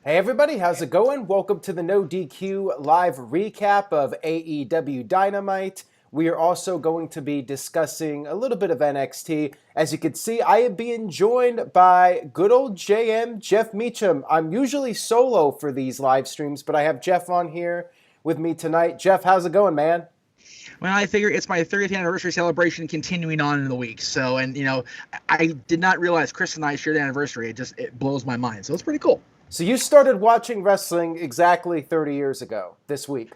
Hey everybody, how's it going? Welcome to the No DQ live recap of AEW Dynamite. We are also going to be discussing a little bit of NXT. As you can see, I am being joined by good old JM, Jeff Meacham. I'm usually solo for these live streams, but I have Jeff on here with me tonight. Jeff, how's it going, man? Well, I figure it's my 30th anniversary celebration continuing on in the week. So, I did not realize Chris and I shared anniversary. It blows my mind. So it's pretty cool. So you started watching wrestling exactly 30 years ago this week.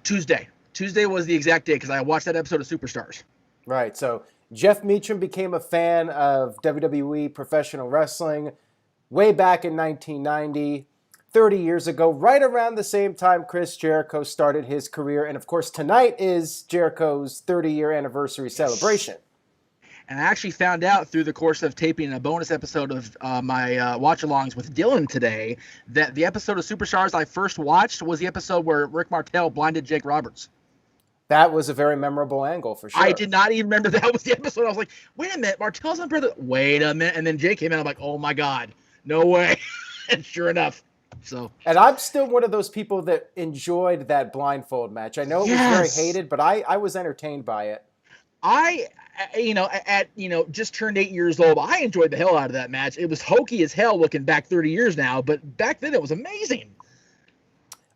Tuesday. Tuesday was the exact day because I watched that episode of Superstars. Right, so Jeff Meacham became a fan of WWE professional wrestling way back in 1990, 30 years ago, right around the same time Chris Jericho started his career. And of course, tonight is Jericho's 30-year anniversary celebration. And I actually found out through the course of taping a bonus episode of my watch-alongs with Dylan today that the episode of Superstars I first watched was the episode where Rick Martel blinded Jake Roberts. That was a very memorable angle for sure. I did not even remember that was the episode. I was like, wait a minute, Martel's on brother. Wait a minute. And then Jake came out. I'm like, oh my God, no way. And sure enough. And I'm still one of those people that enjoyed that blindfold match. I know it was very hated, but I was entertained by it. Just turned 8 years old. I enjoyed the hell out of that match. It was hokey as hell looking back 30 years now, but back then it was amazing.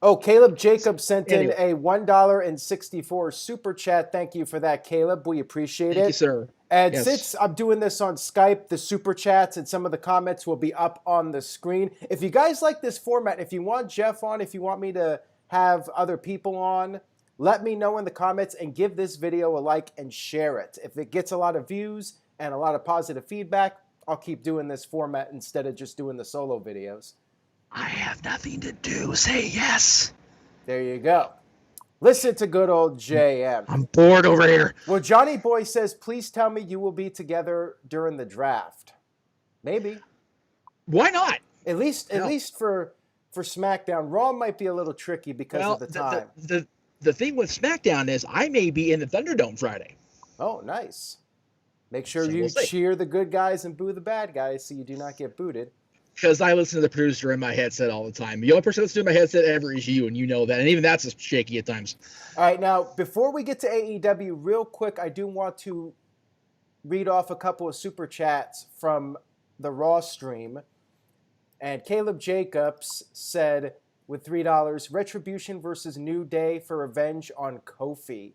Oh, Caleb Jacobs sent in a $1.64 super chat. Thank you for that, Caleb. We appreciate it. Thank you, sir. And since I'm doing this on Skype, the super chats and some of the comments will be up on the screen. If you guys like this format, if you want Jeff on, if you want me to have other people on, let me know in the comments and give this video a like and share it. If it gets a lot of views and a lot of positive feedback, I'll keep doing this format instead of just doing the solo videos. I have nothing to do. Say yes. There you go. Listen to good old JM. I'm bored over here. Well, Johnny Boy says, please tell me you will be together during the draft. Maybe. Why not? At least for SmackDown. Raw might be a little tricky because of the time. The thing with SmackDown is I may be in the Thunderdome Friday. Oh, nice. Make sure you cheer the good guys and boo the bad guys so you do not get booted. Because I listen to the producer in my headset all the time. The only person that's doing my headset ever is you, and you know that. And even that's shaky at times. All right, now, before we get to AEW, real quick, I do want to read off a couple of super chats from the Raw stream. And Caleb Jacobs said, with $3, Retribution versus New Day for revenge on Kofi.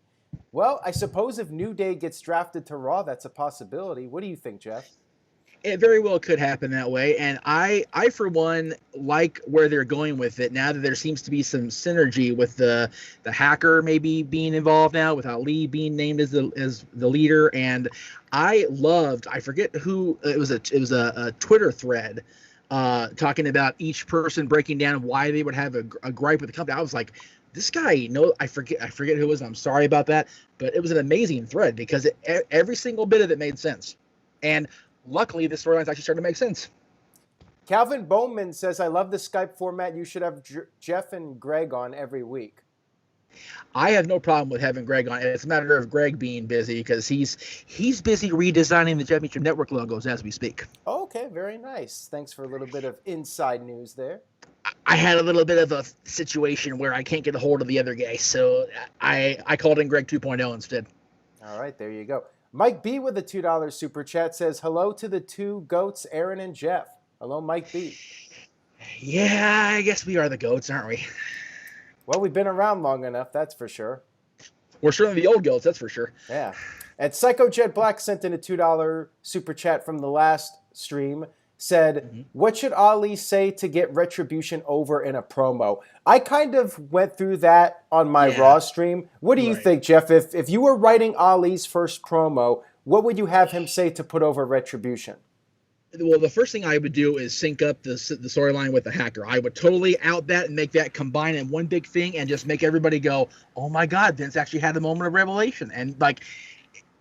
Well, I suppose if New Day gets drafted to Raw, that's a possibility. What do you think, Jeff? It very well could happen that way, and I for one like where they're going with it now that there seems to be some synergy with the hacker maybe being involved now, with Ali being named as the leader. And I forget who it was a Twitter thread talking about each person breaking down why they would have a gripe with the company. I was like, this guy, I forget who it was. I'm sorry about that, but it was an amazing thread because every single bit of it made sense. And luckily, this storyline's actually starting to make sense. Calvin Bowman says, I love the Skype format. You should have Jeff and Greg on every week. I have no problem with having Greg on. It's a matter of Greg being busy because he's busy redesigning the Jeff Meacham Network logos as we speak. Okay, very nice. Thanks for a little bit of inside news there. I had a little bit of a situation where I can't get a hold of the other guy, so I called in Greg 2.0 instead. All right, there you go. Mike B with a $2 super chat says, hello to the two goats, Aaron and Jeff. Hello, Mike B. Yeah, I guess we are the goats, aren't we? Well, we've been around long enough, that's for sure. We're certainly the old goats, that's for sure. Yeah. And Psycho Jet Black sent in a $2 super chat from the last stream. Said, what should Ali say to get Retribution over in a promo? I kind of went through that on my Raw stream. What do you think, Jeff? If you were writing Ali's first promo, what would you have him say to put over Retribution? Well, the first thing I would do is sync up the storyline with the hacker. I would totally out that and make that combine in one big thing and just make everybody go, oh my God, Vince actually had a moment of revelation. And like,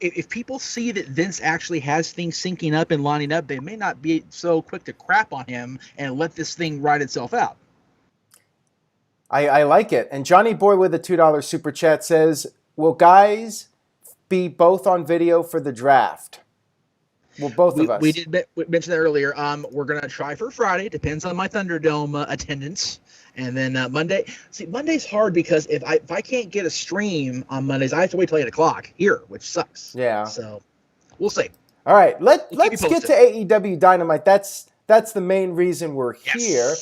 if people see that Vince actually has things syncing up and lining up, they may not be so quick to crap on him and let this thing ride itself out. I like it. And Johnny Boy with a $2 super chat says, will guys be both on video for the draft? Well, both of us. We mention that earlier. We're gonna try for Friday. Depends on my Thunderdome attendance. And then Monday. See, Monday's hard because if I can't get a stream on Mondays, I have to wait till 8 o'clock here, which sucks. Yeah. So we'll see. All right, let's get to AEW Dynamite. That's the main reason we're here.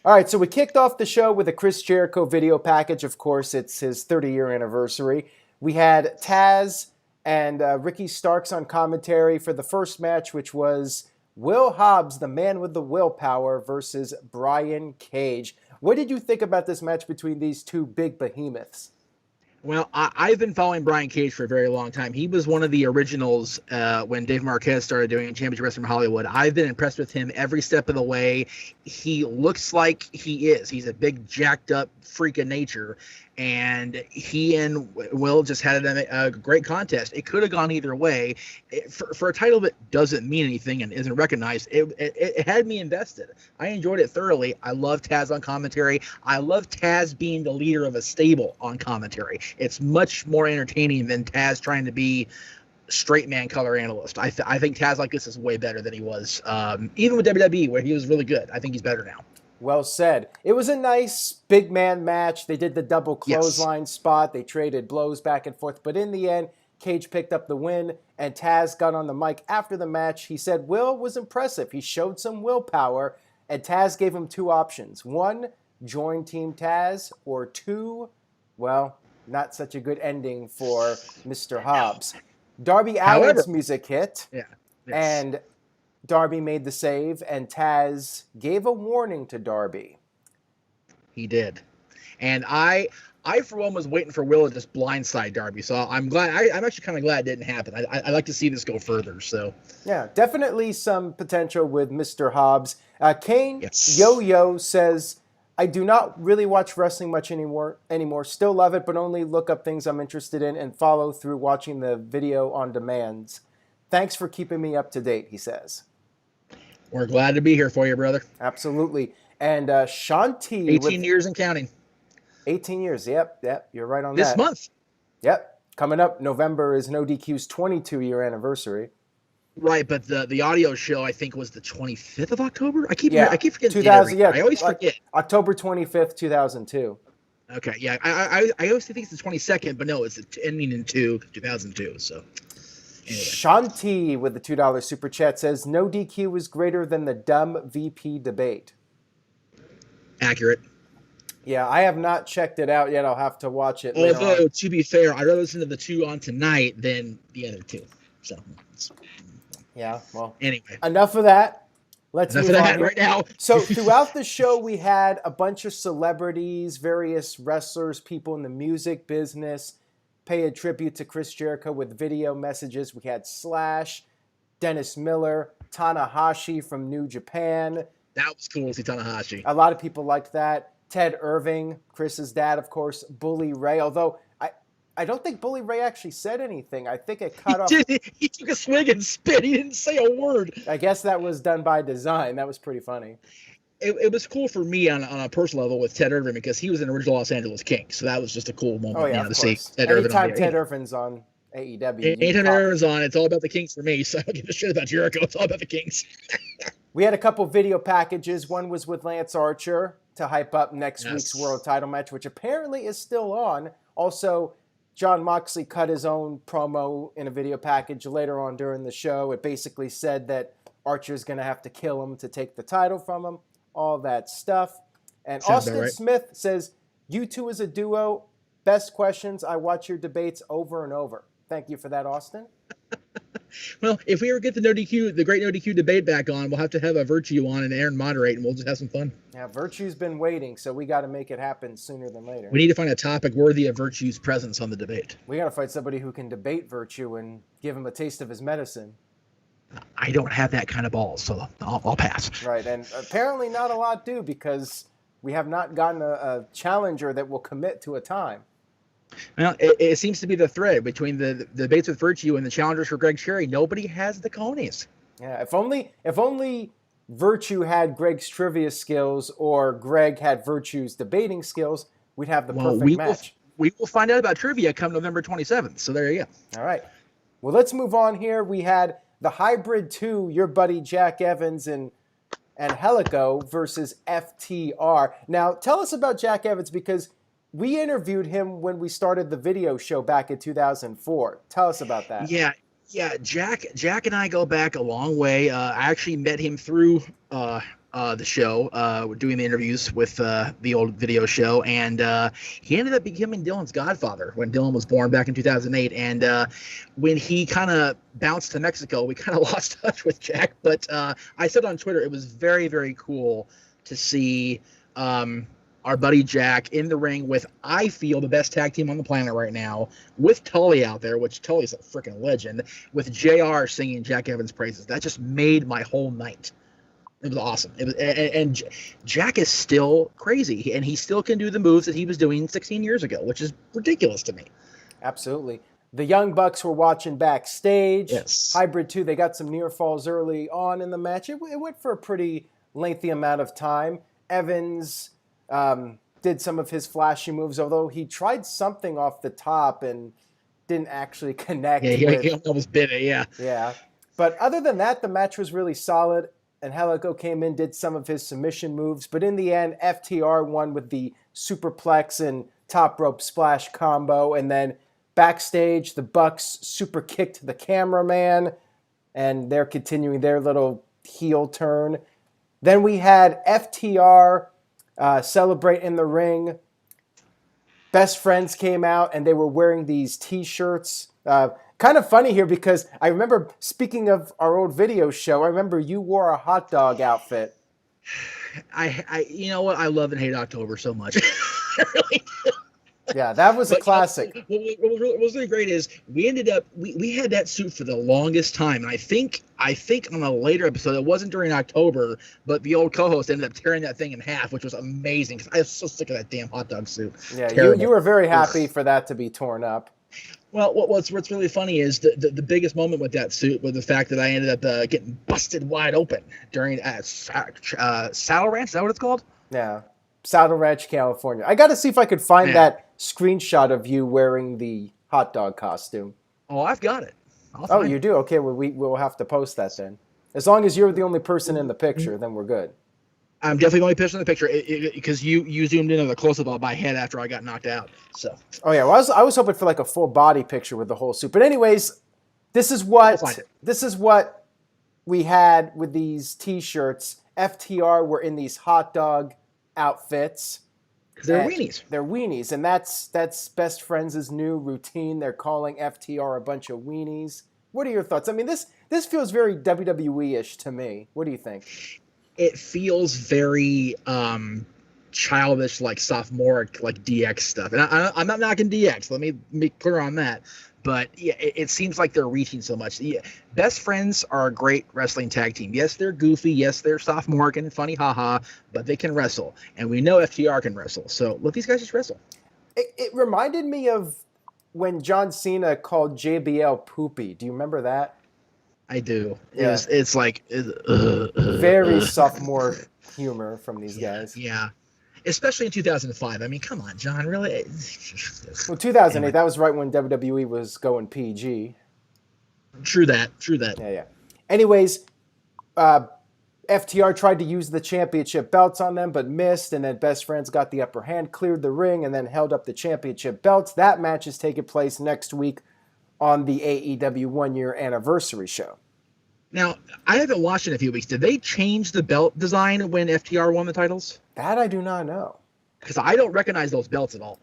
All right, so we kicked off the show with a Chris Jericho video package. Of course, it's his 30-year anniversary. We had Taz and Ricky Starks on commentary for the first match, which was Will Hobbs, the man with the willpower, versus Brian Cage. What did you think about this match between these two big behemoths? Well, I've been following Brian Cage for a very long time. He was one of the originals when Dave Marquez started doing Championship Wrestling from Hollywood. I've been impressed with him every step of the way. He looks like he is. He's a big, jacked up freak of nature. And he and Will just had a great contest. It could have gone either way. For a title that doesn't mean anything and isn't recognized, it had me invested. I enjoyed it thoroughly. I love Taz on commentary. I love Taz being the leader of a stable on commentary. It's much more entertaining than Taz trying to be straight man color analyst. I think Taz like this is way better than he was, even with WWE, where he was really good. I think he's better now. Well said. It was a nice big man match. They did the double clothesline spot. They traded blows back and forth. But in the end, Cage picked up the win, and Taz got on the mic after the match. He said Will was impressive. He showed some willpower, and Taz gave him two options. One, join Team Taz, or two, well, not such a good ending for Mr. Hobbs. Darby Allin's music hit, and Darby made the save, and Taz gave a warning to Darby. He did. And I for one, was waiting for Will to just blindside Darby. So I'm glad. I'm actually kind of glad it didn't happen. I like to see this go further. So yeah, definitely some potential with Mr. Hobbs. Kane Yo-Yo says, I do not really watch wrestling much anymore. Still love it, but only look up things I'm interested in and follow through watching the video on demands. Thanks for keeping me up to date, he says. We're glad to be here for you, brother. Absolutely. And Shanti. 18 years and counting. 18 years. Yep. You're right on this that. This month. Yep. Coming up, November is No DQ's 22-year anniversary. Right, but the audio show, I think, was the 25th of October? I keep forgetting. 2000, I always forget. October 25th, 2002. Okay, yeah. I always think it's the 22nd, but no, it's ending in 2002, so... Anyway. Shanti with the $2 super chat says, No DQ is greater than the dumb VP debate. Accurate. Yeah, I have not checked it out yet. I'll have to watch it later Although, on. To be fair, I'd rather listen to the two on tonight than the other two. So, yeah, well, anyway. Enough of that. Let's move on right now. So throughout the show, we had a bunch of celebrities, various wrestlers, people in the music business, pay a tribute to Chris Jericho with video messages. We had Slash, Dennis Miller, Tanahashi from New Japan. That was cool to see Tanahashi. A lot of people liked that. Ted Irving, Chris's dad, of course, Bully Ray. Although I don't think Bully Ray actually said anything. I think it cut off. He took a swig and spit. He didn't say a word. I guess that was done by design. That was pretty funny. It was cool for me on a personal level with Ted Irving because he was an original Los Angeles King. So that was just a cool moment to see Ted Irving. Anytime Ted Irvin's on AEW. Anytime Ted Irvin's on, it's all about the Kings for me. So I don't give a shit about Jericho. It's all about the Kings. We had a couple video packages. One was with Lance Archer to hype up next week's world title match, which apparently is still on. Also, Jon Moxley cut his own promo in a video package later on during the show. It basically said that Archer's going to have to kill him to take the title from him. All that stuff. And Sounds Austin Smith says, you two as a duo, best questions. I watch your debates over and over. Thank you for that, Austin. Well, if we ever get the the great No DQ debate back on, we'll have to have a Virtue on and Aaron moderate, and we'll just have some fun. Yeah, Virtue's been waiting, so we got to make it happen sooner than later. We need to find a topic worthy of Virtue's presence on the debate. We got to find somebody who can debate Virtue and give him a taste of his medicine. I don't have that kind of balls, so I'll pass. Right, and apparently not a lot do because we have not gotten a challenger that will commit to a time. Well, it seems to be the thread between the debates with Virtue and the challengers for Greg Cherry. Nobody has the cojones. Yeah, if only Virtue had Greg's trivia skills or Greg had Virtue's debating skills, we'd have the perfect match. We will find out about trivia come November 27th, so there you go. All right. Well, let's move on here. We had the Hybrid 2, your buddy Jack Evans and Helico versus FTR. Now, tell us about Jack Evans, because we interviewed him when we started the video show back in 2004. Tell us about that. Yeah. Jack and I go back a long way. I actually met him through the show, doing the interviews with the old video show, and he ended up becoming Dylan's godfather when Dylan was born back in 2008. And when he kind of bounced to Mexico, we kind of lost touch with Jack. But I said on Twitter, it was very, very cool to see our buddy Jack in the ring with, I feel, the best tag team on the planet right now, with Tully out there, which Tully's a freaking legend, with JR singing Jack Evans' praises. That just made my whole night. It was awesome. It was, and Jack is still crazy, and he still can do the moves that he was doing 16 years ago, which is ridiculous to me. Absolutely. The Young Bucks were watching backstage. Yes. Hybrid 2, they got some near falls early on in the match. It went for a pretty lengthy amount of time. Evans did some of his flashy moves, although he tried something off the top and didn't actually connect. Yeah, he almost bit it, yeah. Yeah. But other than that, the match was really solid, and Helico came in, did some of his submission moves. But in the end, FTR won with the superplex and top rope splash combo. And then backstage, the Bucks super kicked the cameraman, and they're continuing their little heel turn. Then we had FTR celebrate in the ring. Best Friends came out, and they were wearing these T-shirts. Kind of funny here, because I remember, speaking of our old video show, I remember you wore a hot dog outfit. I you know what? I love and hate October so much. I really do. Yeah, that was a classic. What was really great is we ended up we had that suit for the longest time, and I think on a later episode, it wasn't during October, but the old co-host ended up tearing that thing in half, which was amazing, because I was so sick of that damn hot dog suit. Yeah, you were very happy for that to be torn up. Well, what's really funny is the biggest moment with that suit was the fact that I ended up getting busted wide open during Saddle Ranch. Is that what it's called? Yeah, Saddle Ranch, California. I got to see if I could find that screenshot of you wearing the hot dog costume. Oh, I've got it. Oh, you do? Okay, well, we'll have to post that then. As long as you're the only person in the picture, then we're good. I'm definitely the only person in the picture, because you zoomed in on the close-up of my head after I got knocked out. So. Oh yeah, well, I was hoping for like a full body picture with the whole suit. But anyways, this is what we had with these T-shirts. FTR were in these hot dog outfits. Because they're weenies. They're weenies, and that's Best Friends' new routine. They're calling FTR a bunch of weenies. What are your thoughts? I mean, this feels very WWE-ish to me. What do you think? It feels very childish, like sophomoric, like DX stuff. And I'm not knocking DX. Let me be clear on that. But yeah, it seems like they're reaching so much. Yeah, Best Friends are a great wrestling tag team. Yes, they're goofy. Yes, they're sophomoric and funny, haha. But they can wrestle, and we know FTR can wrestle. So let these guys just wrestle. It reminded me of when John Cena called JBL poopy. Do you remember that? I do. Yeah. It's like very sophomore humor from these guys. Yeah. Especially in 2005. I mean, come on, John, really? Well, 2008, anyway. That was right when WWE was going PG. True that. Yeah. Anyways, FTR tried to use the championship belts on them, but missed, and then Best Friends got the upper hand, cleared the ring, and then held up the championship belts. That match is taking place next week on the AEW 1-year anniversary show. Now, I haven't watched in a few weeks. Did they change the belt design when FTR won the titles? That I do not know. Because I don't recognize those belts at all.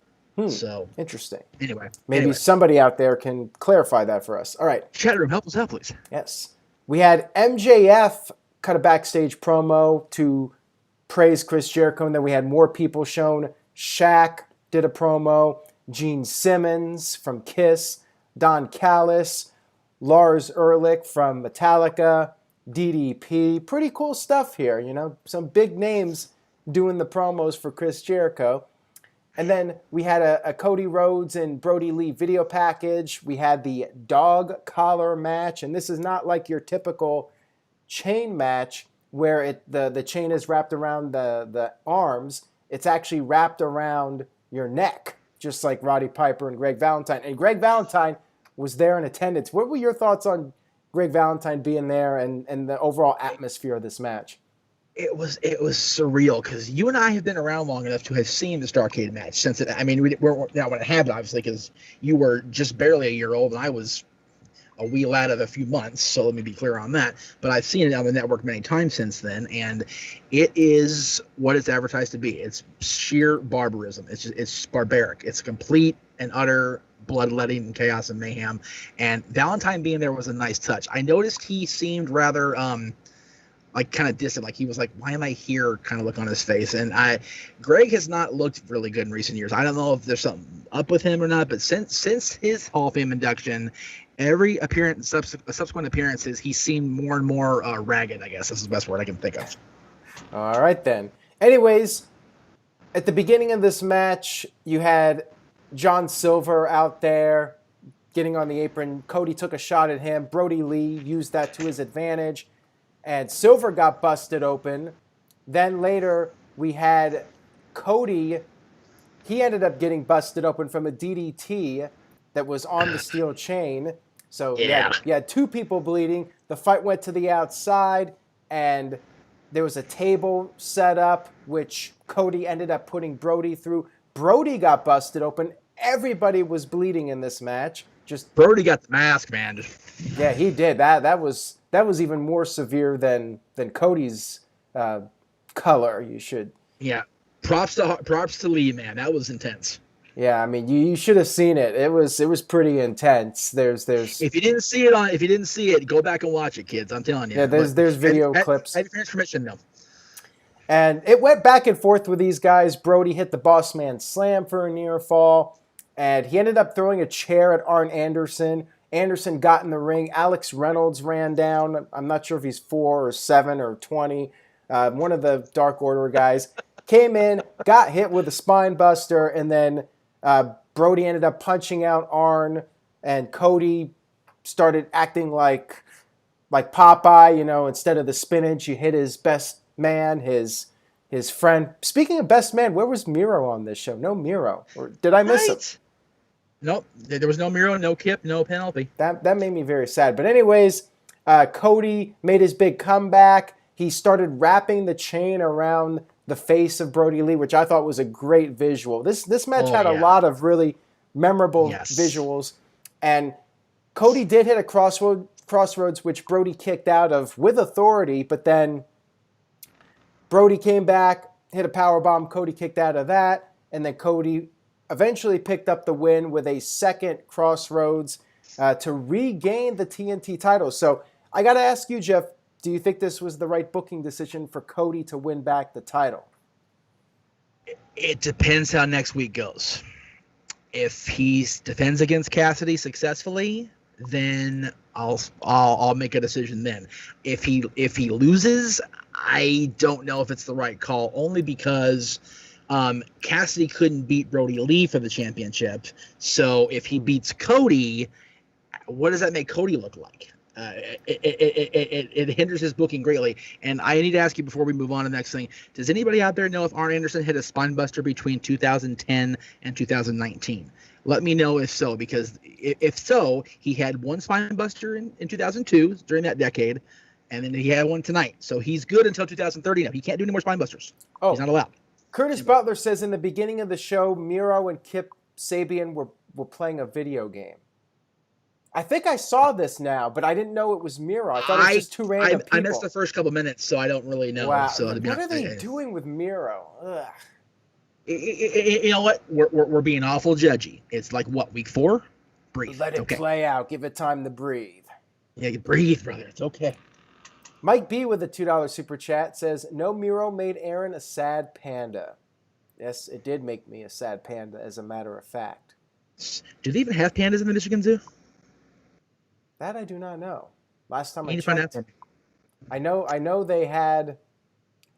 So interesting. Anyway. Maybe somebody out there can clarify that for us. All right. Chat room, help us out, please. Yes. We had MJF cut a backstage promo to praise Chris Jericho, and then we had more people shown. Shaq did a promo. Gene Simmons from Kiss. Don Callis, Lars Ulrich from Metallica, DDP. Pretty cool stuff here, you know. Some big names doing the promos for Chris Jericho. And then we had a Cody Rhodes and Brody Lee video package. We had the dog collar match, and this is not like your typical chain match where the chain is wrapped around the arms. It's actually wrapped around your neck, just like Roddy Piper and Greg Valentine. And Greg Valentine was there in attendance. What were your thoughts on Greg Valentine being there and the overall atmosphere of this match? It was surreal because you and I have been around long enough to have seen the Starrcade match since it. I mean, we're not when it happened, obviously, because you were just barely a year old and I was a wee lad of a few months. So let me be clear on that. But I've seen it on the network many times since then, and it is what it's advertised to be. It's sheer barbarism. It's barbaric. It's complete and utter bloodletting and chaos and mayhem. And Valentine being there was a nice touch. I noticed he seemed rather like kind of distant, like he was like, why am I here kind of look on his face. And Greg has not looked really good in recent years. I don't know if there's something up with him or not, but since his Hall of Fame induction, every appearance, subsequent appearances, he seemed more and more ragged, I guess. That's the best word I can think of. All right, then. Anyways, at the beginning of this match, you had John Silver out there getting on the apron. Cody took a shot at him. Brody Lee used that to his advantage. And Silver got busted open. Then later, we had Cody. He ended up getting busted open from a DDT that was on the steel chain. So Yeah. you had two people bleeding. The fight went to the outside, and there was a table set up, which Cody ended up putting Brody through. Brody got busted open. Everybody was bleeding in this match. Just Brody got the mask, man. yeah, he did. That was even more severe than Cody's color. You should. Yeah. Props to Lee, man. That was intense. Yeah, I mean, you should have seen it. It was pretty intense. There's If you didn't see it, go back and watch it, kids. I'm telling you. Yeah, there's video clips. I had your permission though. And it went back and forth with these guys. Brody hit the boss man slam for a near fall, and he ended up throwing a chair at Arn Anderson. Anderson got in the ring. Alex Reynolds ran down. I'm not sure if he's 4 or 7 or 20. One of the Dark Order guys came in, got hit with a spine buster, and then Brody ended up punching out Arn, and Cody started acting like Popeye. You know, instead of the spinach, you hit his best man, his friend. Speaking of best man, where was Miro on this show? No Miro. Or did I miss him? Nope. There was no Miro, no Kip, no Penelope. That made me very sad. But anyways, Cody made his big comeback. He started wrapping the chain around the face of Brody Lee, which I thought was a great visual. This match had a lot of really memorable visuals. And Cody did hit a crossroads, which Brody kicked out of with authority, but then Brody came back, hit a powerbomb. Cody kicked out of that, and then Cody eventually picked up the win with a second crossroads to regain the TNT title. So I got to ask you, Jeff, do you think this was the right booking decision for Cody to win back the title? It depends how next week goes. If he defends against Cassidy successfully, then I'll make a decision then. If he loses, I don't know if it's the right call, only because Cassidy couldn't beat Brody Lee for the championship. So if he beats Cody, what does that make Cody look like? It hinders his booking greatly. And I need to ask you before we move on to the next thing, does anybody out there know if Arn Anderson hit a spine buster between 2010 and 2019? Let me know if so, because if so, he had one spine buster in 2002 during that decade, and then he had one tonight. So he's good until 2030 now. He can't do any more spine busters. Oh, he's not allowed. Curtis Butler says in the beginning of the show, Miro and Kip Sabian were playing a video game. I think I saw this now, but I didn't know it was Miro. I thought it was just two random people. I missed the first couple minutes, so I don't really know. Wow. So what are they doing with Miro? Ugh. You know what? We're being awful judgy. It's like, what, week 4? Breathe. Let it play out. Give it time to breathe. Yeah, breathe, brother. It's okay. Mike B with a $2 super chat says, no Miro made Aaron a sad panda. Yes, it did make me a sad panda, as a matter of fact. Do they even have pandas in the Michigan Zoo? That I do not know. Last time I checked, find out for me. I know they had.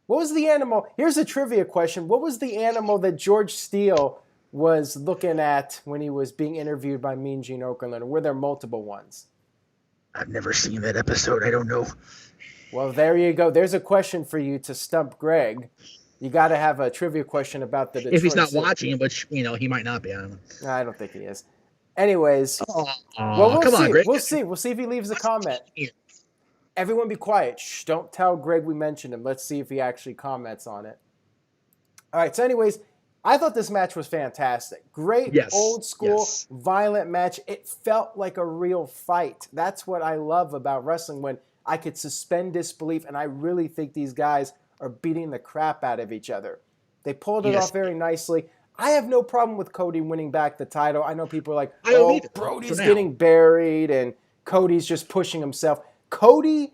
What was the animal? Here's a trivia question. What was the animal that George Steele was looking at when he was being interviewed by Mean Gene Okerlund? Or were there multiple ones? I've never seen that episode. I don't know. Well, there you go. There's a question for you to stump Greg. You got to have a trivia question about the Detroit if he's not Zoo. watching, which he might not be. I don't know. I don't think he is. Anyways, well, Oh, we'll come on, see. Greg. We'll see. We'll see if he leaves a comment. Everyone be quiet. Shh, don't tell Greg we mentioned him. Let's see if he actually comments on it. All right, so anyways, I thought this match was fantastic. Great Yes. old school, Yes. violent match. It felt like a real fight. That's what I love about wrestling, when I could suspend disbelief, and I really think these guys are beating the crap out of each other. They pulled it off very nicely. I have no problem with Cody winning back the title. I know people are like, I don't oh, either, Brody's for now. getting buried and Cody's just pushing himself. Cody,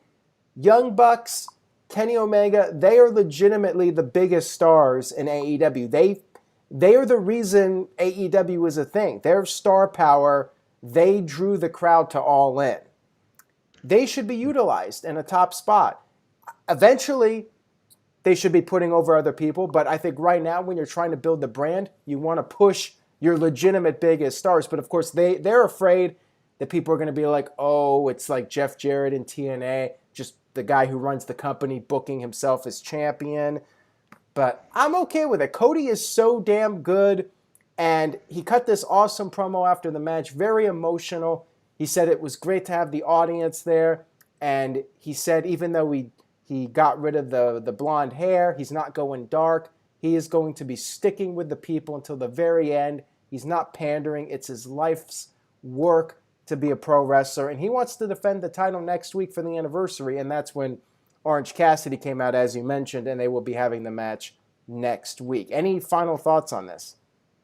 Young Bucks, Kenny Omega, they are legitimately the biggest stars in AEW. They are the reason AEW is a thing. Their star power, they drew the crowd to All In. They should be utilized in a top spot. Eventually, they should be putting over other people, but I think right now, when you're trying to build the brand, you want to push your legitimate biggest stars. But of course, they're afraid that people are going to be like, oh, it's like Jeff Jarrett in TNA, just the guy who runs the company booking himself as champion. But I'm okay with it. Cody is so damn good, and he cut this awesome promo after the match, very emotional. He said it was great to have the audience there, and he said even though he got rid of the blonde hair, he's not going dark. He is going to be sticking with the people until the very end. He's not pandering. It's his life's work to be a pro wrestler, and he wants to defend the title next week for the anniversary, and that's when Orange Cassidy came out, as you mentioned, and they will be having the match next week. Any final thoughts on this?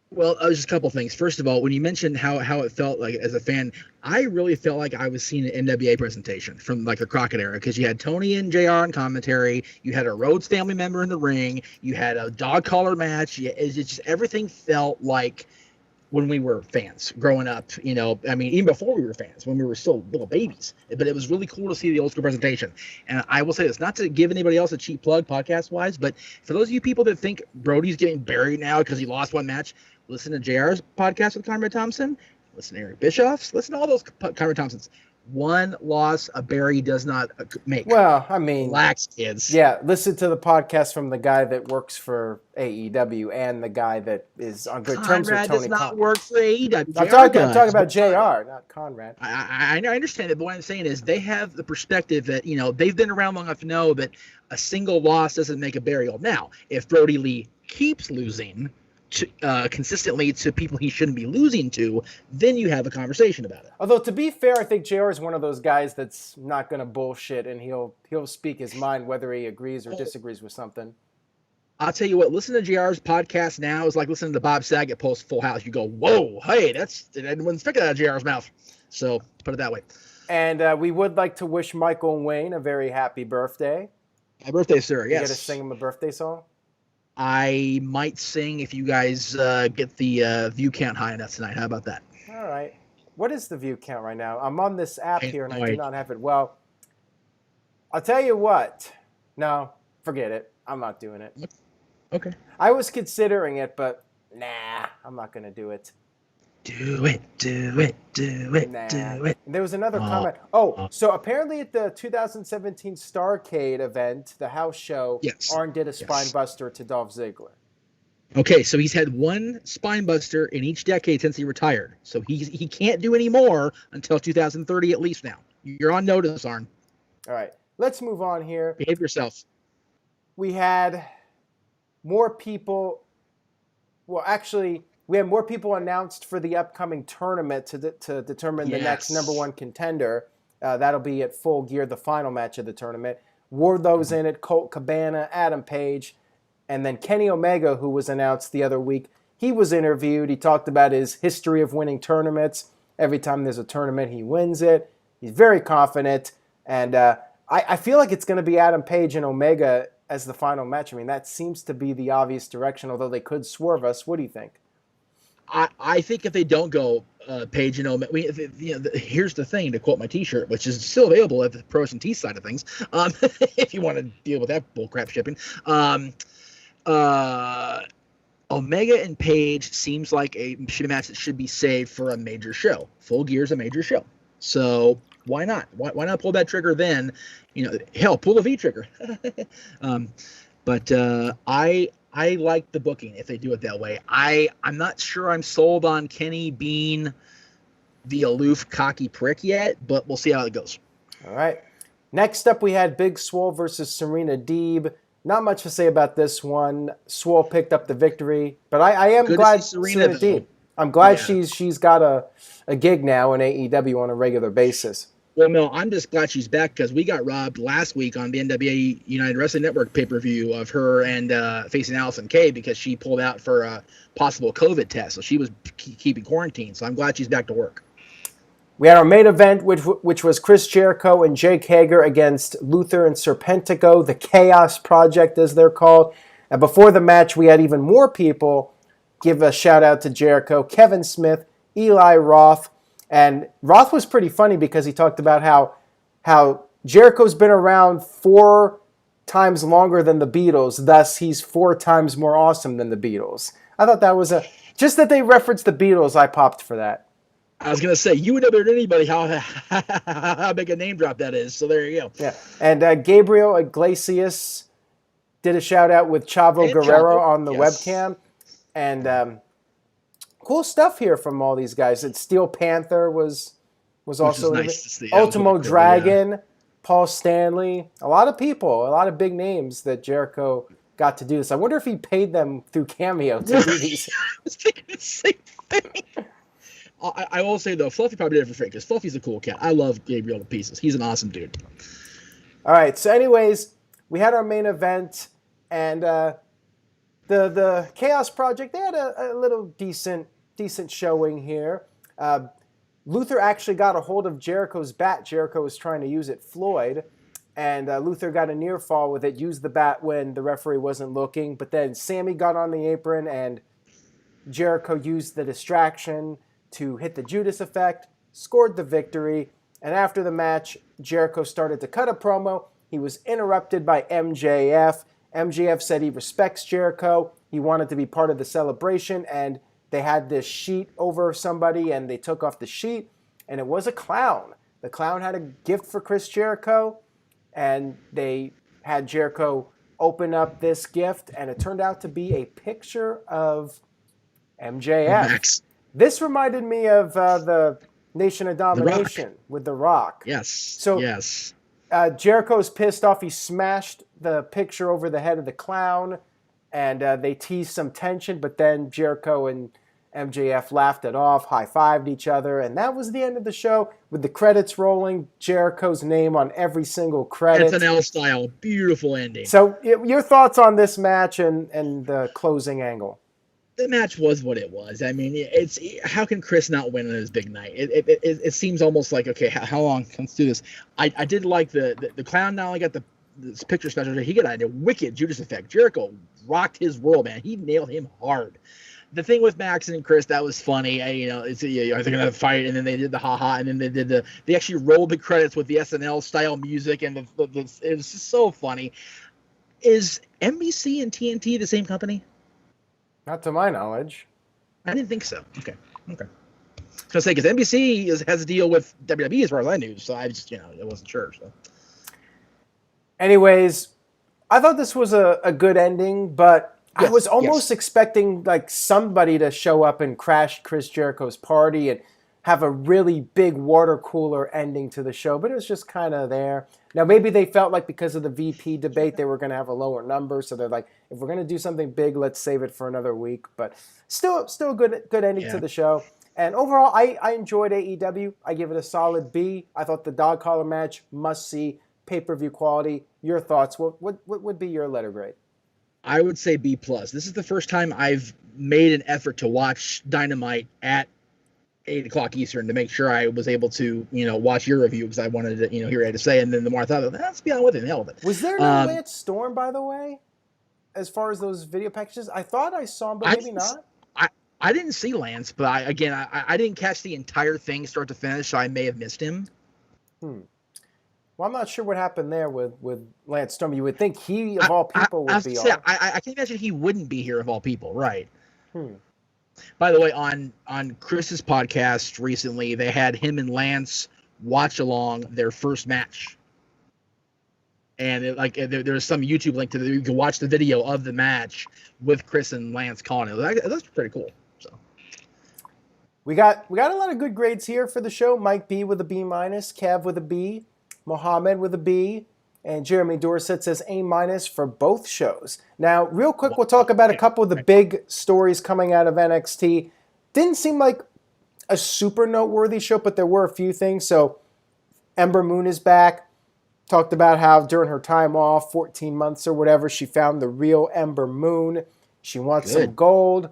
Well, just a couple things. First of all, when you mentioned how it felt like as a fan, I really felt like I was seeing an NWA presentation from like the Crockett era, because you had Tony and JR on commentary, you had a Rhodes family member in the ring, you had a dog collar match. It's just everything felt like when we were fans growing up, I mean, even before we were fans, when we were still little babies. But it was really cool to see the old school presentation. And I will say this, not to give anybody else a cheap plug podcast wise, but for those of you people that think Brody's getting buried now because he lost one match, listen to JR's podcast with Conrad Thompson, listen to Eric Bischoff's, listen to all those Conrad Thompsons. One loss a bury does not make. Well, I mean, relax, kids. Yeah, listen to the podcast from the guy that works for AEW and the guy that is on good terms with Tony Conrad does not work for AEW. I'm talking about JR, not Conrad. I understand it, but what I'm saying is they have the perspective that, they've been around long enough to know that a single loss doesn't make a burial. Now, if Brody Lee keeps losing consistently to people he shouldn't be losing to, then you have a conversation about it. Although, to be fair, I think JR is one of those guys that's not going to bullshit, and he'll speak his mind whether he agrees or disagrees with something. I'll tell you what, listen to JR's podcast now is like listening to Bob Saget post Full House. You go, whoa, hey, I didn't expect that out of JR's mouth. So put it that way. And we would like to wish Michael Wayne a very happy birthday. Happy birthday, sir. Yes. You got to sing him a birthday song? I might sing if you guys get the view count high enough tonight. How about that? All right. What is the view count right now? I'm on this app here, and I do not have it. Well, I'll tell you what. No, forget it. I'm not doing it. Okay. I was considering it, but nah, I'm not going to do it. Do it. Nah. Do it. There was another comment. So apparently at the 2017 Starrcade event, the house show, Arn did a spine buster to Dolph Ziggler. Okay, so he's had one spine buster in each decade since he retired. So he can't do any more until 2030 at least now. You're on notice, Arn. All right, let's move on here. Behave yourself. We had more people. Well, actually, we had more people announced for the upcoming tournament to determine the next number one contender. That'll be at Full Gear, the final match of the tournament. Wardlow's in it, Colt Cabana, Adam Page, and then Kenny Omega, who was announced the other week. He was interviewed. He talked about his history of winning tournaments. Every time there's a tournament, he wins it. He's very confident. And I feel like it's going to be Adam Page and Omega as the final match. I mean, that seems to be the obvious direction, although they could swerve us. What do you think? I think if they don't go Page and Omega, here's the thing, to quote my T-shirt, which is still available at the Pros and T side of things, if you want to deal with that bullcrap shipping. Omega and Page seems like a match that should be saved for a major show. Full Gear's a major show, so why not? Why not pull that trigger then? Hell, pull a V trigger. But I like the booking if they do it that way. I'm not sure I'm sold on Kenny being the aloof, cocky prick yet, but we'll see how it goes. All right. Next up, we had Big Swole versus Serena Deeb. Not much to say about this one. Swole picked up the victory, but I am Good glad to see Serena Deeb. I'm glad she's got a gig now in AEW on a regular basis. Well, Mel, I'm just glad she's back because we got robbed last week on the NWA United Wrestling Network pay-per-view of her and facing Allison Kay because she pulled out for a possible COVID test. So she was keeping quarantine. So I'm glad she's back to work. We had our main event, which was Chris Jericho and Jake Hager against Luther and Serpentico, the Chaos Project, as they're called. And before the match, we had even more people give a shout-out to Jericho, Kevin Smith, Eli Roth. And Roth was pretty funny because he talked about how Jericho's been around 4 times longer than the Beatles, thus he's 4 times more awesome than the Beatles. I thought that was just that they referenced the Beatles, I popped for that. I was going to say, you would know better than anybody how big a name drop that is. So there you go. Yeah. And Gabriel Iglesias did a shout out with Chavo Guerrero on the webcam. And cool stuff here from all these guys. And Steel Panther was also nice to see. Ultimo Dragon, Paul Stanley, a lot of people, a lot of big names that Jericho got to do this. I wonder if he paid them through Cameo to do these. I was thinking the same thing. I will say, though, Fluffy probably did it for free because Fluffy's a cool cat. I love Gabriel to pieces. He's an awesome dude. All right. So anyways, we had our main event, and the Chaos Project, they had a little decent showing here. Luther actually got a hold of Jericho's bat. Jericho was trying to use it, Floyd, and Luther got a near fall with it, used the bat when the referee wasn't looking, but then Sammy got on the apron, and Jericho used the distraction to hit the Judas effect, scored the victory, and after the match, Jericho started to cut a promo. He was interrupted by MJF. MJF said he respects Jericho. He wanted to be part of the celebration, and they had this sheet over somebody, and they took off the sheet, and it was a clown. The clown had a gift for Chris Jericho, and they had Jericho open up this gift, and it turned out to be a picture of MJF. Max. This reminded me of the Nation of Domination with The Rock. Yes. So yes. Jericho's pissed off. He smashed the picture over the head of the clown, and they teased some tension, but then Jericho and MJF laughed it off, high-fived each other, and that was the end of the show with the credits rolling, Jericho's name on every single credit. SNL style. Beautiful ending. So your thoughts on this match and the closing angle? The match was what it was. I mean, it's how can Chris not win on his big night? It seems almost like, okay, how long? Let's do this. I did like the clown not only got this picture special, he got a wicked Judas effect. Jericho rocked his world, man. He nailed him hard. The thing with Max and Chris, that was funny. Are they gonna fight? And then they did the haha, and then they actually rolled the credits with the SNL style music, and it was just so funny. Is NBC and TNT the same company? Not to my knowledge. I didn't think so. Okay. I was gonna say because NBC has a deal with WWE as far as I knew, so I just I wasn't sure. So, anyways, I thought this was a good ending, but I was almost expecting like somebody to show up and crash Chris Jericho's party and have a really big water cooler ending to the show, but it was just kind of there. Now, maybe they felt like because of the VP debate, they were going to have a lower number, so they're like, if we're going to do something big, let's save it for another week. But still a good ending to the show. And overall, I enjoyed AEW. I give it a solid B. I thought the dog collar match, must-see, pay-per-view quality. Your thoughts? What would be your letter grade? I would say B+. This is the first time I've made an effort to watch Dynamite at 8 o'clock Eastern to make sure I was able to, watch your review because I wanted to, hear what you had to say. And then the more I thought, let's be on with it and hell with it. Was there no Lance Storm, by the way, as far as those video packages? I thought I saw him, but maybe not. I didn't see Lance, but I didn't catch the entire thing start to finish, so I may have missed him. Well, I'm not sure what happened there with Lance Storm. You would think he, of all people, would be on. I can imagine he wouldn't be here of all people, right? By the way, on Chris's podcast recently, they had him and Lance watch along their first match. And there's some YouTube link to you can watch the video of the match with Chris and Lance calling it. That's pretty cool. So, We got a lot of good grades here for the show. Mike B with a B minus, Kev with a B, Mohammed with a B, and Jeremy Dorset says A minus for both shows. Now, real quick, we'll talk about a couple of the big stories coming out of NXT. Didn't seem like a super noteworthy show, but there were a few things. So Ember Moon is back. Talked about how during her time off, 14 months or whatever, she found the real Ember Moon. She wants some gold.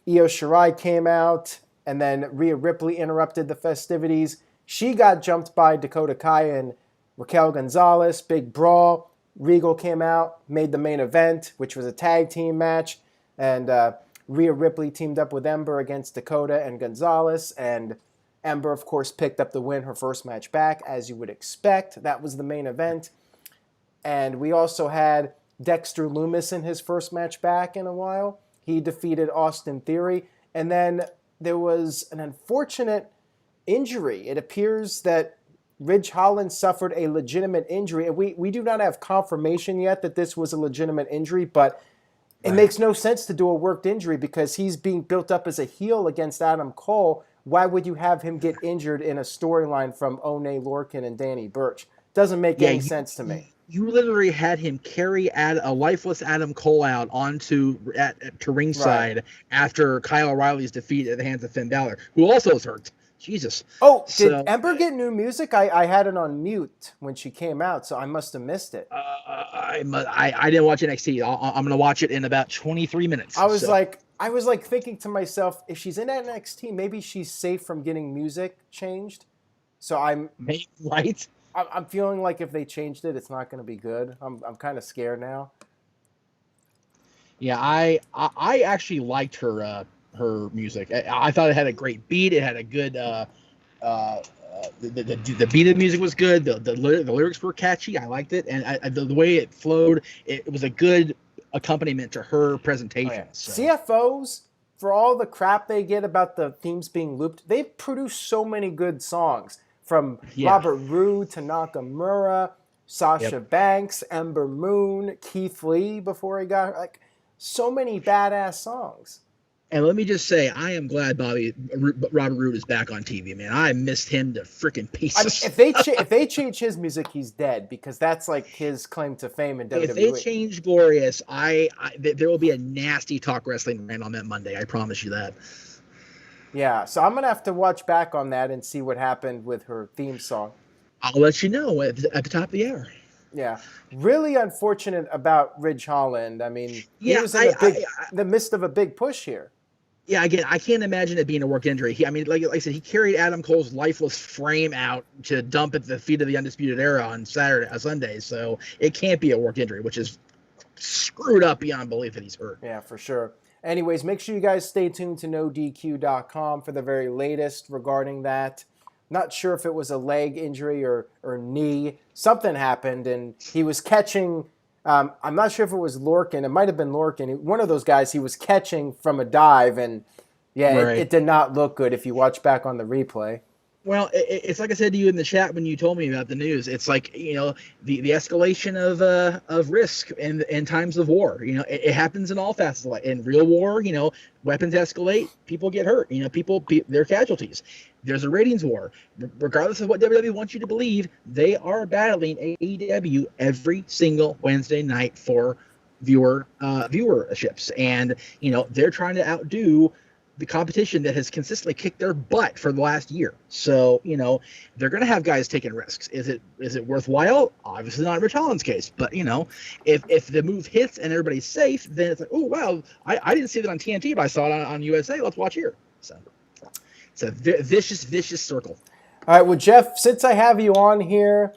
Io Shirai came out, and then Rhea Ripley interrupted the festivities. She got jumped by Dakota Kai and Raquel Gonzalez. Big brawl. Regal came out, made the main event, which was a tag team match. And Rhea Ripley teamed up with Ember against Dakota and Gonzalez. And Ember, of course, picked up the win, her first match back, as you would expect. That was the main event. And we also had Dexter Lumis in his first match back in a while. He defeated Austin Theory. And then there was an unfortunate injury. It appears that Ridge Holland suffered a legitimate injury. And we do not have confirmation yet that this was a legitimate injury, but it makes no sense to do a worked injury because he's being built up as a heel against Adam Cole. Why would you have him get injured in a storyline from Oney Lorcan and Danny Burch? Doesn't make any sense to me. You literally had him carry a lifeless Adam Cole out to ringside after Kyle O'Reilly's defeat at the hands of Finn Balor, who also is hurt. Jesus. Oh, did Ember get new music? I had it on mute when she came out, so I must have missed it. I didn't watch NXT. I'm going to watch it in about 23 minutes. I was like thinking to myself, if she's in NXT, maybe she's safe from getting music changed. So I'm feeling like if they changed it, it's not going to be good. I'm kind of scared now. Yeah, I actually liked her music. I thought it had a great beat. It had a good the beat of the music was good. The lyrics were catchy. I liked it, and the way it flowed, it was a good accompaniment to her presentation. Oh, yeah. So. CFOs, for all the crap they get about the themes being looped, they've produced so many good songs. From Robert Roode to Nakamura, Sasha Banks, Ember Moon, Keith Lee before he got so many badass songs. And let me just say, I am glad Robert Roode is back on TV, man. I missed him to freaking pieces. I mean, if they change his music, he's dead because that's like his claim to fame in WWE. If they change Glorious, there will be a nasty Talk Wrestling rant on that Monday. I promise you that. Yeah, so I'm going to have to watch back on that and see what happened with her theme song. I'll let you know at the top of the hour. Yeah. Really unfortunate about Ridge Holland. I mean, he was in the midst of a big push here. Yeah, again, I can't imagine it being a work injury. Like I said, he carried Adam Cole's lifeless frame out to dump at the feet of the Undisputed Era on Sunday, so it can't be a work injury, which is screwed up beyond belief that he's hurt. Yeah, for sure. Anyways, make sure you guys stay tuned to NoDQ.com for the very latest regarding that. Not sure if it was a leg injury or knee. Something happened, and he was catching. I'm not sure if it was Lorcan. It might have been Lorcan. One of those guys he was catching from a dive, and it did not look good if you watch back on the replay. Well, it's like I said to you in the chat when you told me about the news. It's like, the escalation of risk in times of war. It happens in all facets of life. In real war, weapons escalate, people get hurt. People they're casualties. There's a ratings war. Regardless of what WWE wants you to believe, they are battling AEW every single Wednesday night for viewerships, and they're trying to outdo the competition that has consistently kicked their butt for the last year. So, they're going to have guys taking risks. Is it worthwhile? Obviously not in Rich Holland's case, but if the move hits and everybody's safe, then it's like, oh, wow, I didn't see that on TNT, but I saw it on USA. Let's watch here. So it's a vicious circle. All right. Well, Jeff, since I have you on here,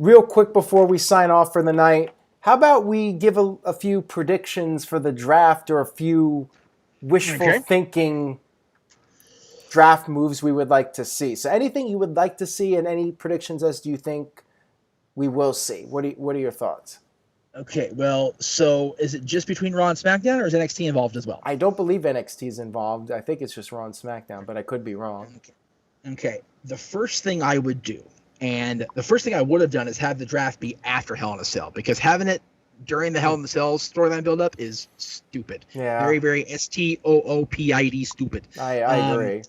real quick before we sign off for the night, how about we give a few predictions for the draft or a few wishful thinking draft moves we would like to see. So anything you would like to see and any predictions as do you think we will see? What are your thoughts? Okay, well, so is it just between Raw and SmackDown, or is NXT involved as well? I don't believe NXT is involved. I think it's just Raw and SmackDown, but I could be wrong. Okay. The first thing I would do, and the first thing I would have done, is have the draft be after Hell in a Cell, because having it during the Hell in the Cell storyline build-up is stupid. Yeah. Very, very STOOPID stupid. I agree.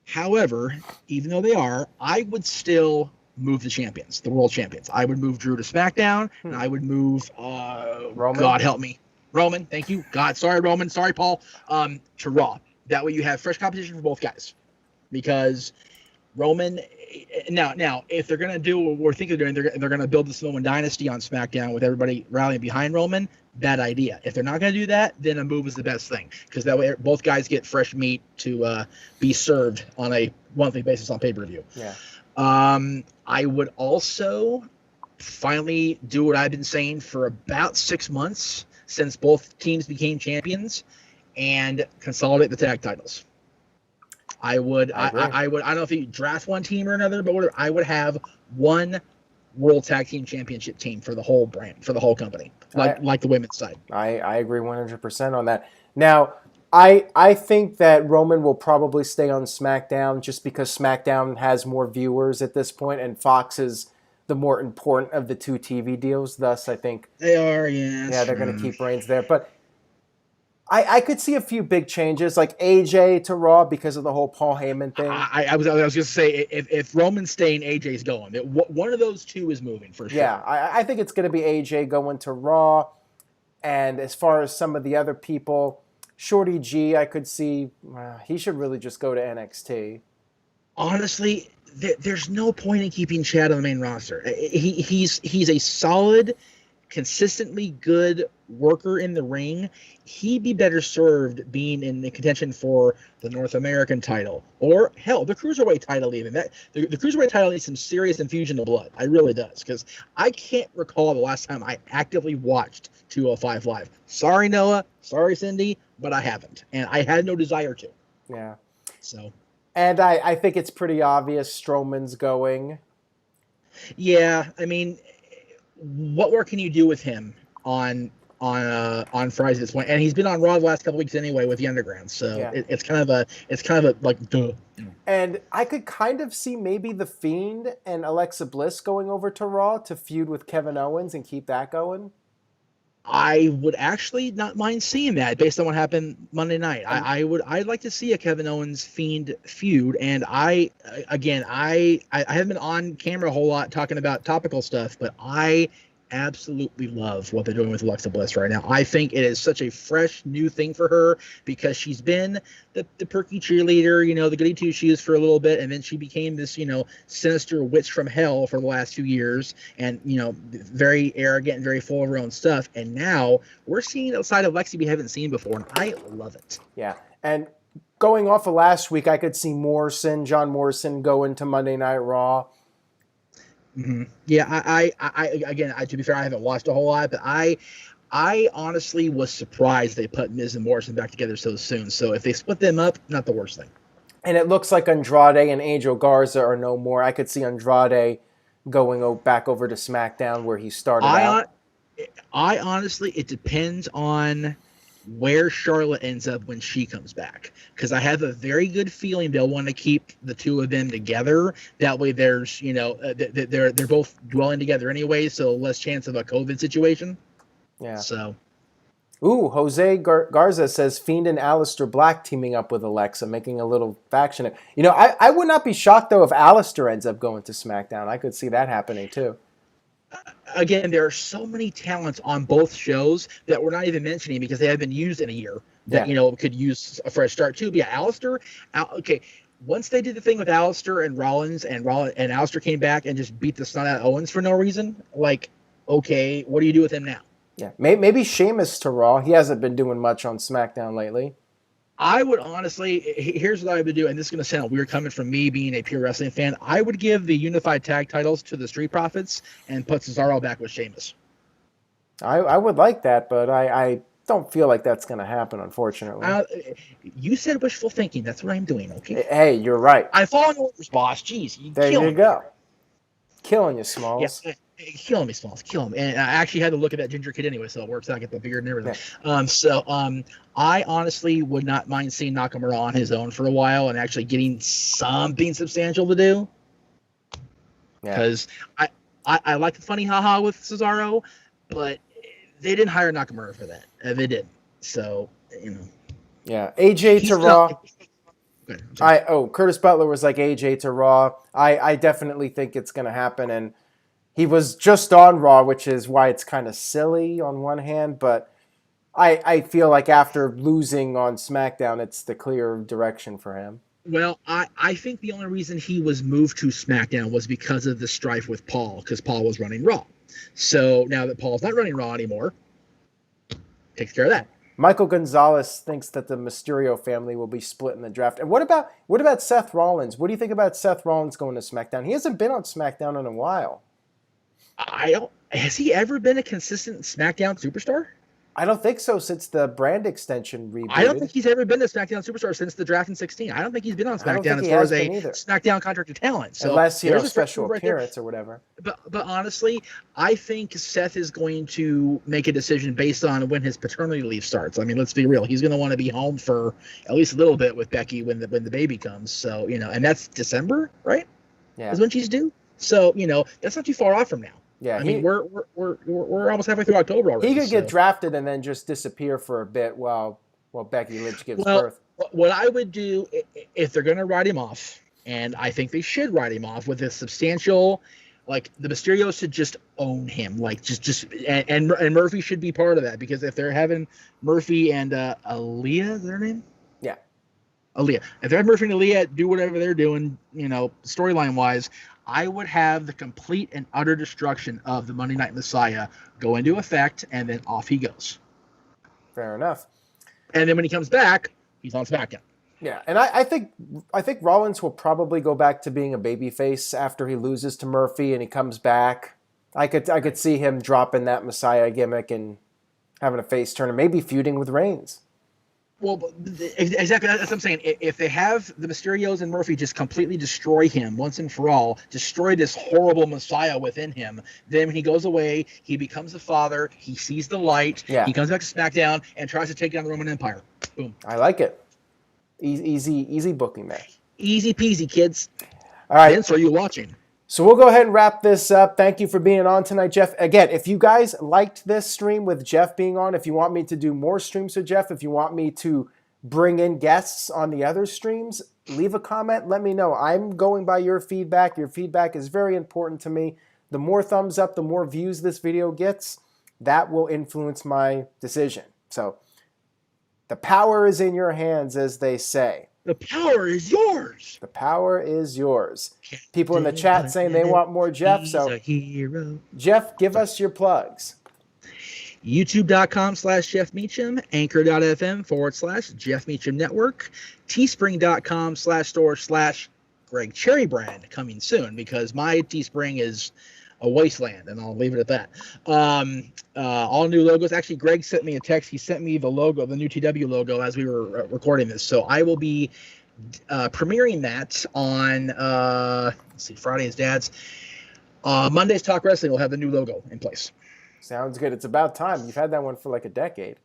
However, even though they are, I would still move the champions, the world champions. I would move Drew to SmackDown, and I would move, Roman? God help me, Roman. Thank you. God, sorry, Roman. Sorry, Paul. To Raw. That way you have fresh competition for both guys. Because Roman, now, if they're gonna do what we're thinking of doing, they're gonna build the Samoan dynasty on SmackDown with everybody rallying behind Roman. Bad idea. If they're not gonna do that, then a move is the best thing, because that way both guys get fresh meat to be served on a monthly basis on pay-per-view. Yeah. I would also finally do what I've been saying for about 6 months since both teams became champions, and consolidate the tag titles. I would. I would. I don't know if you draft one team or another, but whatever. I would have one World Tag Team Championship team for the whole brand, for the whole company, like the women's side. I agree 100% on that. Now, I think that Roman will probably stay on SmackDown just because SmackDown has more viewers at this point, and Fox is the more important of the two TV deals. Thus, I think they are. Yes. Yeah, they're going to keep Reigns there, but I could see a few big changes, like AJ to Raw because of the whole Paul Heyman thing. I was going to say, if Roman's staying, AJ's going. One of those two is moving for sure. Yeah, I think it's going to be AJ going to Raw. And as far as some of the other people, Shorty G, I could see he should really just go to NXT. Honestly, there's no point in keeping Chad on the main roster. He's a solid, consistently good worker in the ring. He'd be better served being in the contention for the North American title, or hell, the Cruiserweight title even. The Cruiserweight title needs some serious infusion of blood. It really does, because I can't recall the last time I actively watched 205 Live. Sorry, Noah. Sorry, Cindy, but I haven't, and I had no desire to. Yeah. So. And I think it's pretty obvious Strowman's going. Yeah, I mean, what more can you do with him on Fridays at this point? And he's been on Raw the last couple weeks anyway with the Underground, so yeah. it's kind of a like duh. And I could kind of see maybe The Fiend and Alexa Bliss going over to Raw to feud with Kevin Owens and keep that going. I would actually not mind seeing that based on what happened Monday night. I'd like to see a Kevin Owens Fiend feud, and I haven't been on camera a whole lot talking about topical stuff, but I absolutely love what they're doing with Alexa Bliss right now. I think it is such a fresh new thing for her, because she's been the perky cheerleader, the goody two shoes for a little bit, and then she became this sinister witch from hell for the last few years, and very arrogant and very full of her own stuff. And now we're seeing a side of Lexi we haven't seen before, and I love it. Yeah, and going off of last week, I could see John Morrison go into Monday Night Raw. Mm-hmm. Yeah, I to be fair, I haven't watched a whole lot, but I honestly was surprised they put Miz and Morrison back together so soon. So if they split them up, not the worst thing. And it looks like Andrade and Angel Garza are no more. I could see Andrade going back over to SmackDown where he started out. I honestly, it depends on where Charlotte ends up when she comes back, because I have a very good feeling they'll want to keep the two of them together. That way there's they're both dwelling together anyway, so less chance of a COVID situation. Yeah. So Jose Garza says Fiend and Aleister Black teaming up with Alexa, making a little faction. I would not be shocked though if Aleister ends up going to SmackDown. I could see that happening too. Again, there are so many talents on both shows that we're not even mentioning because they haven't been used in a year that, could use a fresh start too. But yeah, Aleister, okay, once they did the thing with Aleister and Rollins and Aleister came back and just beat the snot out of Owens for no reason, like, okay, what do you do with him now? Yeah, maybe Sheamus to Raw. He hasn't been doing much on SmackDown lately. I would honestly, here's what I would do, and this is going to sound weird coming from me being a pure wrestling fan. I would give the unified tag titles to the Street Profits and put Cesaro back with Sheamus. I would like that, but I don't feel like that's going to happen, unfortunately. You said wishful thinking. That's what I'm doing, okay? Hey, you're right. I follow orders, boss. Jeez. There you go. Killing you, Smalls. Yeah. Killing me, Smalls. Kill him. And I actually had to look at that ginger kid anyway, so it works out. I get the beard and everything. Yeah. I honestly would not mind seeing Nakamura on his own for a while and actually getting something substantial to do. Because I like the funny haha with Cesaro, but they didn't hire Nakamura for that. They didn't. So, Yeah. AJ to Raw. Good. I'm sorry. Curtis Butler was like AJ to Raw. I definitely think it's going to happen, and he was just on Raw, which is why it's kind of silly on one hand, but I feel like after losing on SmackDown, it's the clear direction for him. Well, I think the only reason he was moved to SmackDown was because of the strife with Paul, because Paul was running Raw. So now that Paul's not running Raw anymore, takes care of that. Michael Gonzalez thinks that the Mysterio family will be split in the draft. And what about Seth Rollins? What do you think about Seth Rollins going to SmackDown? He hasn't been on SmackDown in a while. Has he ever been a consistent SmackDown superstar? I don't think so since the brand extension rebooted. I don't think he's ever been a SmackDown superstar since the draft in 2016. I don't think he's been on SmackDown as far as a SmackDown contracted talent. So unless, special appearance or whatever. But honestly, I think Seth is going to make a decision based on when his paternity leave starts. I mean, let's be real. He's going to want to be home for at least a little bit with Becky when the baby comes. So, and that's December, right? Yeah. Is when she's due. So, that's not too far off from now. Yeah, I mean, we're almost halfway through October already. He could get drafted and then just disappear for a bit while Becky Lynch gives birth. What I would do if they're going to write him off, and I think they should write him off with a substantial, like the Mysterios should just own him, like and Murphy should be part of that, because if they're having Murphy and Aaliyah, is that her name? Yeah, Aaliyah. If they're having Murphy and Aaliyah do whatever they're doing, storyline wise, I would have the complete and utter destruction of the Monday Night Messiah go into effect, and then off he goes. Fair enough. And then when he comes back, he's on SmackDown. Yeah, and I think Rollins will probably go back to being a babyface after he loses to Murphy and he comes back. I could see him dropping that Messiah gimmick and having a face turn and maybe feuding with Reigns. Well, exactly. That's what I'm saying. If they have the Mysterios and Murphy just completely destroy him once and for all, destroy this horrible Messiah within him, then when he goes away, he becomes a father, he sees the light, he comes back to SmackDown and tries to take down the Roman Empire. Boom. I like it. Easy booking there. Easy peasy, kids. All right. Vince, are you watching? So we'll go ahead and wrap this up. Thank you for being on tonight, Jeff. Again, if you guys liked this stream with Jeff being on, if you want me to do more streams with Jeff, if you want me to bring in guests on the other streams, leave a comment. Let me know. I'm going by your feedback. Your feedback is very important to me. The more thumbs up, the more views this video gets, that will influence my decision. So the power is in your hands, as they say. The power is yours. The power is yours. People in the chat saying they want more Jeff. So, a hero. Jeff, give us your plugs. YouTube.com/Jeff Meacham, Anchor.fm/Jeff Meacham Network, Teespring.com/store/Greg Cherry Brand coming soon, because my Teespring is a wasteland, and I'll leave it at that. All new logos. Actually, Greg sent me a text. He sent me the logo, the new TW logo, as we were recording this. So I will be premiering that on let's see, Friday is Dad's. Monday's Talk Wrestling will have the new logo in place. Sounds good. It's about time. You've had that one for like a decade.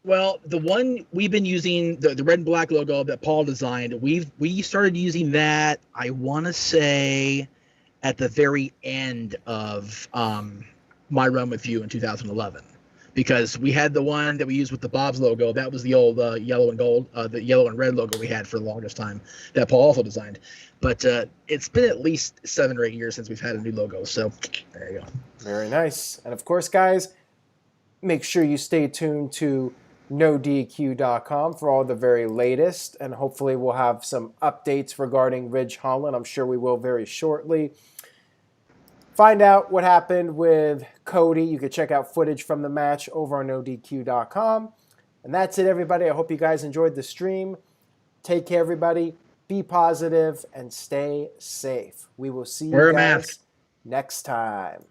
Well, the one we've been using, the red and black logo that Paul designed, we started using that, I want to say, at the very end of my run with you in 2011, because we had the one that we used with the Bob's logo. That was the old yellow and gold, the yellow and red logo we had for the longest time that Paul also designed. But it's been at least 7 or 8 years since we've had a new logo. So there you go. Very nice. And of course, guys, make sure you stay tuned to NoDQ.com for all the very latest. And hopefully we'll have some updates regarding Ridge Holland. I'm sure we will very shortly. Find out what happened with Cody. You can check out footage from the match over on NoDQ.com. And that's it, everybody. I hope you guys enjoyed the stream. Take care, everybody. Be positive and stay safe. We will see you guys next time.